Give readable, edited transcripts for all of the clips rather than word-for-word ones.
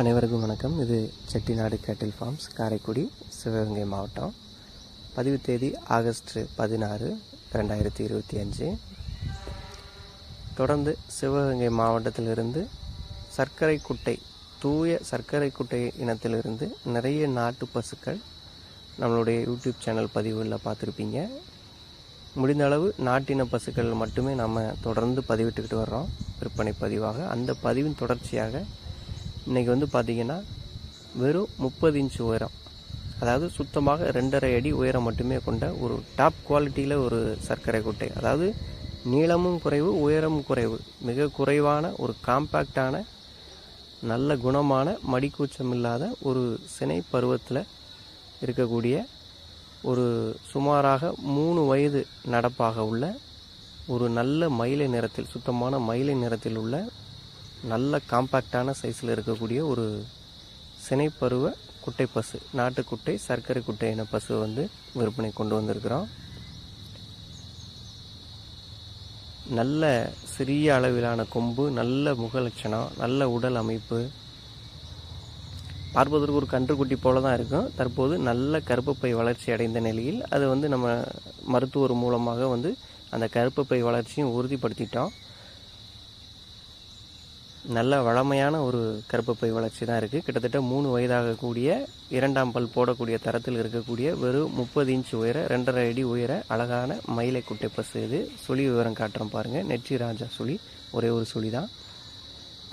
அனைவருக்கும் வணக்கம். இது செட்டிநாடு கேட்டில் ஃபார்ம்ஸ், காரைக்குடி, சிவகங்கை மாவட்டம். பதிவு தேதி ஆகஸ்ட் 16, 2025. தொடர்ந்து சிவகங்கை மாவட்டத்திலிருந்து சர்க்கரை குட்டை, தூய சர்க்கரை குட்டை இனத்திலிருந்து நிறைய நாட்டு பசுக்கள் நம்மளுடைய யூடியூப் சேனல் பதிவுகளில் பார்த்துருப்பீங்க. முடிந்த அளவு நாட்டின பசுக்கள் மட்டுமே நம்ம தொடர்ந்து பதிவிட்டுக்கிட்டு வர்றோம் விற்பனை பதிவாக. அந்த பதிவின் தொடர்ச்சியாக இன்றைக்கி பார்த்திங்கன்னா வெறும் 30 இன்ச் உயரம், அதாவது சுத்தமாக 2.5 அடி உயரம் மட்டுமே கொண்ட ஒரு டாப் குவாலிட்டியில் ஒரு சர்க்கரை குட்டை. அதாவது நீளமும் குறைவு, உயரமும் குறைவு, மிக குறைவான ஒரு காம்பேக்டான நல்ல குணமான மடிக்கூச்சம் இல்லாத ஒரு சினை பருவத்தில் இருக்கக்கூடிய ஒரு சுமாராக 3 வயது நடப்பாக உள்ள ஒரு நல்ல மயிலை நிறத்தில், சுத்தமான மயிலை நிறத்தில் உள்ள நல்ல காம்பேக்டான சைஸில் இருக்கக்கூடிய ஒரு சினைப்பருவ குட்டை பசு, நாட்டுக்குட்டை சர்க்கரை குட்டை என பசு விற்பனை கொண்டு வந்திருக்கிறோம். நல்ல சிறிய அளவிலான கொம்பு, நல்ல முகலட்சணம், நல்ல உடல் அமைப்பு, பார்ப்பதற்கு ஒரு கன்றுக்குட்டி போல தான் இருக்கும். தற்போது நல்ல கருப்பப்பை வளர்ச்சி அடைந்த நிலையில் அது நம்ம மருத்துவர் மூலமாக அந்த கருப்பப்பை வளர்ச்சியும் உறுதிப்படுத்திட்டோம். நல்ல வளமையான ஒரு கருப்பப்பை வளர்ச்சி தான் இருக்குது. கிட்டத்தட்ட 3 வயதாகக்கூடிய 2ஆம் பல் போடக்கூடிய தரத்தில் இருக்கக்கூடிய வெறும் 30 இன்ச் உயர, 2.5 அடி உயர அழகான மயிலை குட்டை பசு. இது சுழி விவரம் காட்டுறோம் பாருங்கள். நெற்றி ராஜா சுழி, ஒரே ஒரு சுழி தான்.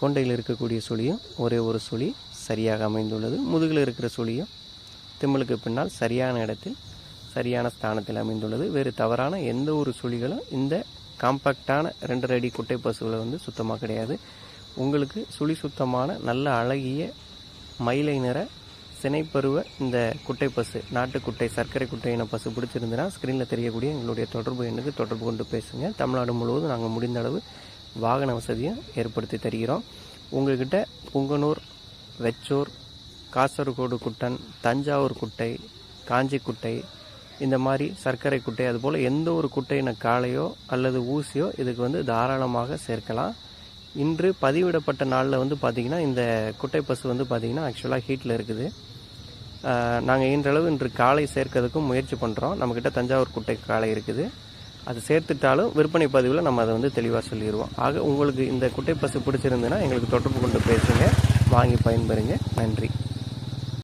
கொண்டையில் இருக்கக்கூடிய சுழியும் ஒரே ஒரு சுழி சரியாக அமைந்துள்ளது. முதுகில் இருக்கிற சுழியும் திம்மலுக்கு பின்னால் சரியான இடத்தில், சரியான ஸ்தானத்தில் அமைந்துள்ளது. வேறு தவறான எந்த ஒரு சுழிகளும் இந்த காம்பேக்டான 2.5 அடி குட்டை பசுவில் சுத்தமாக கிடையாது. உங்களுக்கு சுழி சுத்தமான நல்ல அழகிய மயிலை நிற சினைப்பருவ இந்த குட்டை பசு, நாட்டுக்குட்டை சர்க்கரை குட்டை என பசு பிடிச்சிருந்தனா ஸ்க்ரீனில் தெரியக்கூடிய எங்களுடைய தொடர்பு எண்ணுக்கு தொடர்பு கொண்டு பேசுங்க. தமிழ்நாடு முழுவதும் நாங்கள் முடிந்த அளவு வாகன வசதியும் ஏற்படுத்தி தருகிறோம். உங்கள்கிட்ட புங்கனூர், வெச்சூர், காசர்கோடு குட்டன், தஞ்சாவூர் குட்டை, காஞ்சி குட்டை, இந்த மாதிரி சர்க்கரை குட்டை, அதுபோல் எந்த ஒரு குட்டையின காளையோ அல்லது ஊசியோ இதுக்கு தாராளமாக சேர்க்கலாம். இன்று பதிவிடப்பட்ட நாளில் பார்த்திங்கன்னா இந்த குட்டை பசு பார்த்திங்கன்னா ஆக்சுவலாக ஹீட்டில் இருக்குது. நாங்கள் இன்றளவு இன்று காளை சேர்க்கிறதுக்கும் முயற்சி பண்ணுறோம். நம்மக்கிட்ட தஞ்சாவூர் குட்டை காளை இருக்குது. அது சேர்த்துட்டாலும் விற்பனை பதிவில் நம்ம அதை தெளிவாக சொல்லிடுவோம். ஆக உங்களுக்கு இந்த குட்டை பசு பிடிச்சிருந்துன்னா எங்களுக்கு தொடர்பு கொண்டு பேசுங்க, வாங்கி பயன்பெறுங்க. நன்றி.